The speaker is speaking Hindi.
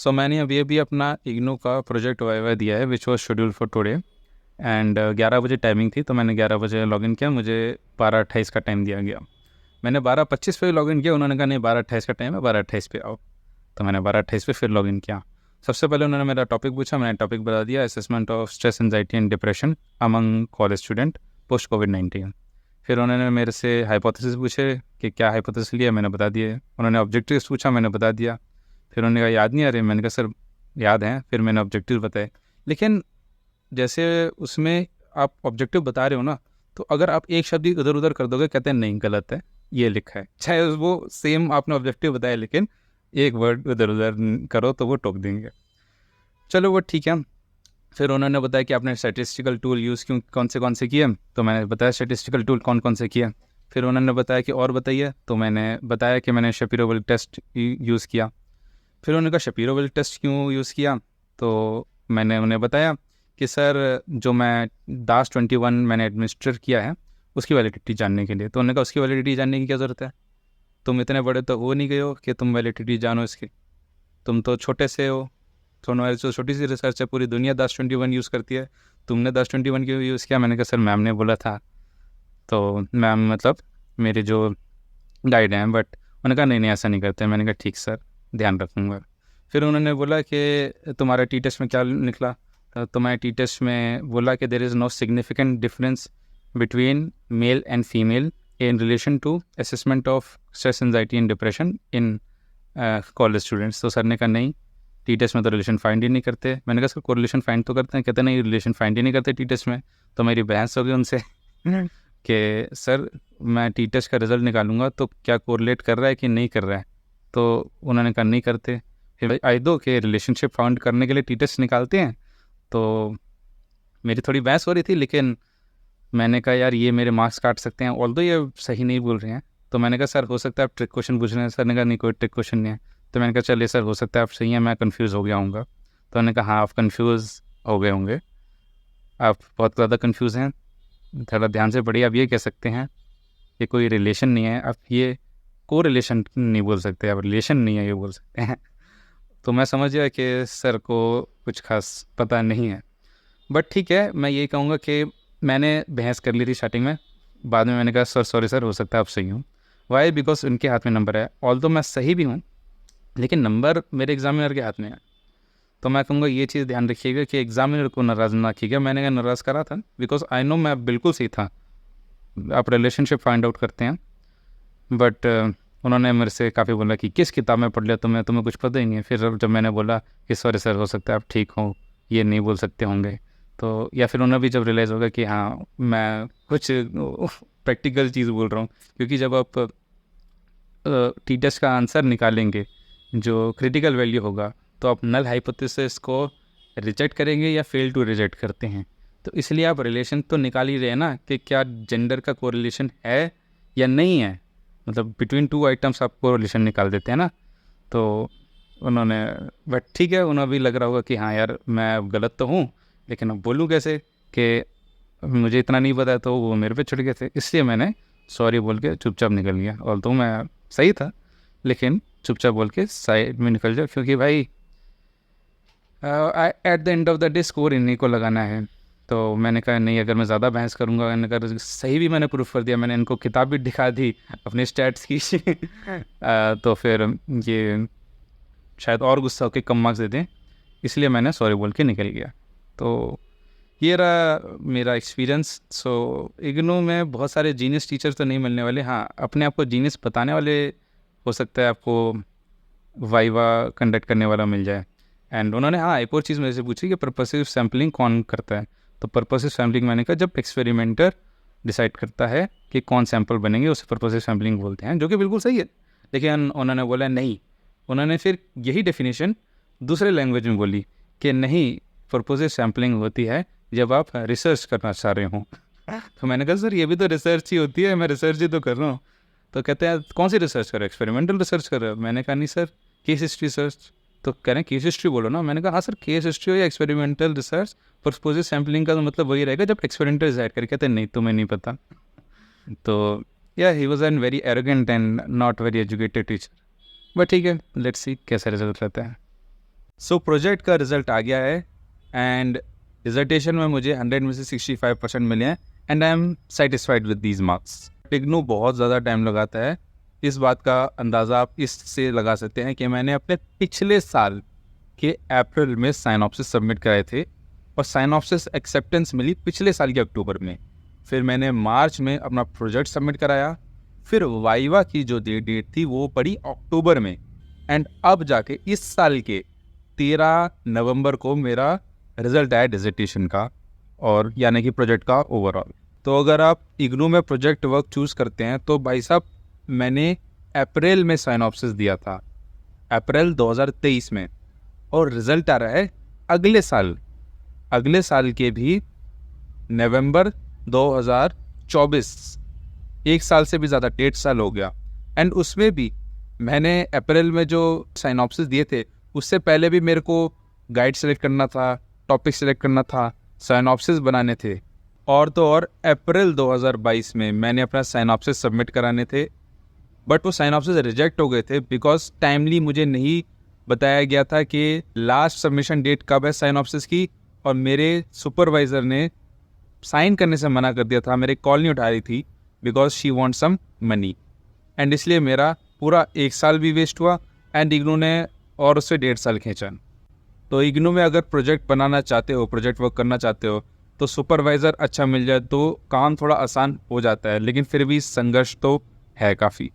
मैंने अभी अपना इग्नू का प्रोजेक्ट वाइवा दिया है which was schedule for today and 11 बजे टाइमिंग थी, तो मैंने 11 बजे लॉगिन किया। मुझे 12:28 का टाइम दिया गया। मैंने 12:25 पे लॉगिन किया। उन्होंने कहा नहीं 12:28 का टाइम है, 12:28 पे आओ। तो मैंने 12:28 पे फिर लॉगिन किया। सबसे पहले उन्होंने मेरा टॉपिक पूछा, मैंने टॉपिक बता दिया, assessment of stress anxiety and depression among college student post कोविड-19। फिर उन्होंने मेरे से हाइपोथेसिस पूछे कि क्या हाइपोथेसिस लिया, मैंने बता दिए। उन्होंने ऑब्जेक्टिव्स पूछा, मैंने बता दिया। फिर उन्होंने कहा याद नहीं आ रहे, मैंने कहा सर याद हैं। फिर मैंने ऑब्जेक्टिव बताए। लेकिन जैसे उसमें आप ऑब्जेक्टिव बता रहे हो ना, तो अगर आप एक शब्द इधर उधर कर दोगे, कहते हैं नहीं गलत है, ये लिखा है। चाहे वो सेम आपने ऑब्जेक्टिव बताया, लेकिन एक वर्ड इधर उधर करो तो वो टोक देंगे। चलो वो ठीक है। फिर उन्होंने बताया कि आपने स्टैटिस्टिकल टूल यूज़ कौन से किए, तो मैंने बताया स्टैटिस्टिकल टूल कौन से किए। फिर उन्होंने बताया कि और बताइए, तो मैंने बताया कि मैंने शपीरो-विल्क टेस्ट यूज़ किया। फिर उन्होंने कहा शपीरो-विल्क टेस्ट क्यों यूज़ किया, तो मैंने उन्हें बताया कि सर जो मैं दास 21 मैंने एडमिनिस्टर किया है उसकी वैलिडिटी जानने के लिए। तो उन्होंने कहा उसकी वैलिडिटी जानने की क्या ज़रूरत है, तुम इतने बड़े तो हो नहीं गए हो कि तुम वैलिडिटी जानो इसकी, तुम तो छोटे से हो। तो हमारी जो छोटी सी रिसर्च है, पूरी दुनिया दास 21 यूज़ करती है, तुमने दास 21 क्यों यूज़ किया। मैंने कहा सर मैम ने बोला था, तो मैम मतलब मेरे जो गाइड हैं, बट उन्होंने कहा नहीं ऐसा नहीं करते। मैंने कहा ठीक सर, ध्यान रखूँगा। फिर उन्होंने बोला कि तुम्हारा टी टेस्ट में क्या निकला, तो मैं टी टेस्ट में बोला कि there is no significant difference between male and female in relation to assessment of stress anxiety and depression in college students. तो सर ने कहा नहीं, टी टेस्ट में तो रिलेशन फाइंड ही नहीं करते। मैंने कहा सर कोरिलेशन फाइंड तो करते हैं। कहते नहीं रिलेशन फाइंड ही नहीं करते टी टेस्ट में। तो मेरी बहस हो गई उनसे कि सर मैं टी टेस्ट का रिज़ल्ट निकालूंगा तो क्या कोरिलेट कर रहा है कि नहीं कर रहा है। तो उन्होंने कहा नहीं करते। फिर आई दो कि रिलेशनशिप फाउंड करने के लिए टी टेस्ट निकालते हैं। तो मेरी थोड़ी बहस हो रही थी, लेकिन मैंने कहा यार ये मेरे मार्क्स काट सकते हैं, ऑल्दो ये सही नहीं बोल रहे हैं। तो मैंने कहा सर हो सकता है आप ट्रिक क्वेश्चन पूछ रहे हैं। सर ने कहा नहीं कोई ट्रिक क्वेश्चन नहीं है। तो मैंने कहा चलिए सर हो सकता है आप सही हैं, मैं कंफ्यूज हो गया हूँगा। तो उन्होंने कहा हाँ आप कंफ्यूज हो गए होंगे, आप बहुत ज़्यादा कंफ्यूज हैं, थोड़ा ध्यान से पढ़िए। आप ये कह सकते हैं कि कोई रिलेशन नहीं है, आप ये को रिलेशन नहीं बोल सकते, आप रिलेशन नहीं है ये बोल सकते हैं। तो मैं समझ गया कि सर को कुछ खास पता नहीं है। बट ठीक है, मैं ये कहूँगा कि मैंने बहस कर ली थी स्टार्टिंग में। बाद में मैंने कहा सर सॉरी सर, हो सकता है आप सही हूँ। वाई, बिकॉज उनके हाथ में नंबर है। ऑल्दो मैं सही भी हूँ, लेकिन नंबर मेरे एग्जामिनर के हाथ में है। तो मैं कहूँगा ये चीज़ ध्यान रखिएगा कि एग्जामिनर को नाराज़ ना कीजिएगा। मैंने कहा नाराज़ करा था बिकॉज आई नो मैं बिल्कुल सही था। आप रिलेशनशिप फाइंड आउट करते हैं, बट उन्होंने मेरे से काफ़ी बोला कि किस किताब में पढ़ लिया तुम्हें कुछ पता ही नहीं है। फिर जब मैंने बोला कि सॉरी सर हो सकता है आप ठीक हो, ये नहीं बोल सकते होंगे, तो या फिर उन्हें भी जब रियलाइज़ होगा कि हाँ मैं कुछ प्रैक्टिकल चीज़ बोल रहा हूँ। क्योंकि जब आप टी टेस्ट का आंसर निकालेंगे जो क्रिटिकल वैल्यू होगा, तो आप नल हाइपोथेसिस को रिजेक्ट करेंगे या फेल टू रिजेक्ट करते हैं। तो इसलिए आप रिलेशन तो निकाल ही रहे हैं ना कि क्या जेंडर का कोरिलेशन है या नहीं है, मतलब बिटवीन टू आइटम्स आप कोरिलेशन निकाल देते हैं ना। तो उन्होंने, बट ठीक है, उन्हें भी लग रहा होगा कि हाँ यार मैं अब गलत तो हूँ, लेकिन अब बोलूँ कैसे कि मुझे इतना नहीं पता। तो वो मेरे पे छुट गए थे, इसलिए मैंने सॉरी बोल के चुपचाप निकल गया। और तो मैं सही था, लेकिन चुपचाप बोल के साइड में निकल जाओ, क्योंकि भाई at the end of the day score इन्हीं को लगाना है। तो मैंने कहा नहीं, अगर मैं ज़्यादा बहस करूँगा, मैंने कहा सही भी मैंने प्रूफ कर दिया, मैंने इनको किताब भी दिखा दी अपने स्टैट्स की तो फिर ये शायद और गुस्सा होकर कम मार्क्स दे दें, इसलिए मैंने सॉरी बोल के निकल गया। तो ये रहा मेरा एक्सपीरियंस। सो इग्नू में बहुत सारे जीनियस टीचर्स तो नहीं मिलने वाले। हाँ, अपने आप को जीनियस बताने वाले हो सकता है आपको वाइवा कंडक्ट करने वाला मिल जाए। एंड उन्होंने हाँ एक और चीज़ मेरे से पूछी कि पर्पसिव सैम्पलिंग कौन करता है। तो पर्पसिव सैम्पलिंग मैंने कहा जब एक्सपेरिमेंटर डिसाइड करता है कि कौन सैम्पल बनेंगे, उसे पर्पसिव सैम्पलिंग बोलते हैं, जो कि बिल्कुल सही है। लेकिन उन्होंने बोला नहीं, उन्होंने फिर यही डेफिनेशन दूसरे लैंग्वेज में बोली कि नहीं, पर्पसिव सैम्पलिंग होती है जब आप रिसर्च करना चाह रहे हो। तो मैंने कहा सर ये भी तो रिसर्च ही होती है, मैं रिसर्च ही तो कर रहा हूँ। तो कहते हैं कौन सी रिसर्च कर रहे हो, एक्सपेरिमेंटल रिसर्च कर रहे हो। मैंने कहा नहीं सर, केस हिस्ट्री सर्च। तो कह रहे हैं केस हिस्ट्री बोलो ना। मैंने कहा हाँ सर, केस हिस्ट्री हो या एक्सपेरिमेंटल रिसर्च, पर्पसिव सैम्पलिंग का तो मतलब वही रहेगा जब एक्सपेरिमेंटल डिसाइड करके। कहते हैं नहीं तुम्हें नहीं पता। तो या he was an very arrogant and not very educated teacher. But ठीक है, लेट्स सी कैसा रिजल्ट रहता है। सो प्रोजेक्ट का रिज़ल्ट आ गया है एंड डिसर्टेशन में मुझे 100 में से 65% मिले हैं and I am satisfied with these marks. IGNOU बहुत ज़्यादा टाइम लगाता है। इस बात का अंदाज़ा आप इससे लगा सकते हैं कि मैंने अपने पिछले साल के अप्रैल में साइनॉप्सिस सबमिट कराए थे और साइनॉप्सिस एक्सेप्टेंस मिली पिछले साल के अक्टूबर में। फिर मैंने मार्च में अपना प्रोजेक्ट सबमिट कराया, फिर वाइवा की जो डेट थी वो पड़ी अक्टूबर में एंड अब जाके इस साल के 13 नवंबर को मेरा रिजल्ट आया डिसर्टेशन का और यानी कि प्रोजेक्ट का ओवरऑल। तो अगर आप इग्नू में प्रोजेक्ट वर्क चूज़ करते हैं तो भाई साहब मैंने अप्रैल में साइनॉप्सिस दिया था, अप्रैल 2023 में, और रिज़ल्ट आ रहा है अगले साल के भी नवंबर 2024। एक साल से भी ज़्यादा, 1.5 साल हो गया। एंड उसमें भी मैंने अप्रैल में जो साइनॉप्सिस दिए थे उससे पहले भी मेरे को गाइड सेलेक्ट करना था, टॉपिक सेलेक्ट करना था, साइनॉप्सिस बनाने थे, और तो और अप्रैल 2022 में मैंने अपना साइनॉप्सिस सबमिट कराने थे। बट वो साइनॉप्सिस रिजेक्ट हो गए थे बिकॉज टाइमली मुझे नहीं बताया गया था कि लास्ट सबमिशन डेट कब है साइनॉप्सिस की, और मेरे सुपरवाइज़र ने साइन करने से मना कर दिया था, मेरे कॉल नहीं उठा रही थी because she want some money. And इसलिए मेरा पूरा 1 साल भी वेस्ट हुआ एंड इग्नू ने और उससे 1.5 साल खींचा। तो इग्नू में अगर प्रोजेक्ट बनाना चाहते हो, प्रोजेक्ट वर्क करना चाहते हो, तो सुपरवाइज़र अच्छा मिल जाए तो काम थोड़ा आसान हो जाता है, लेकिन फिर भी संघर्ष तो है काफ़ी।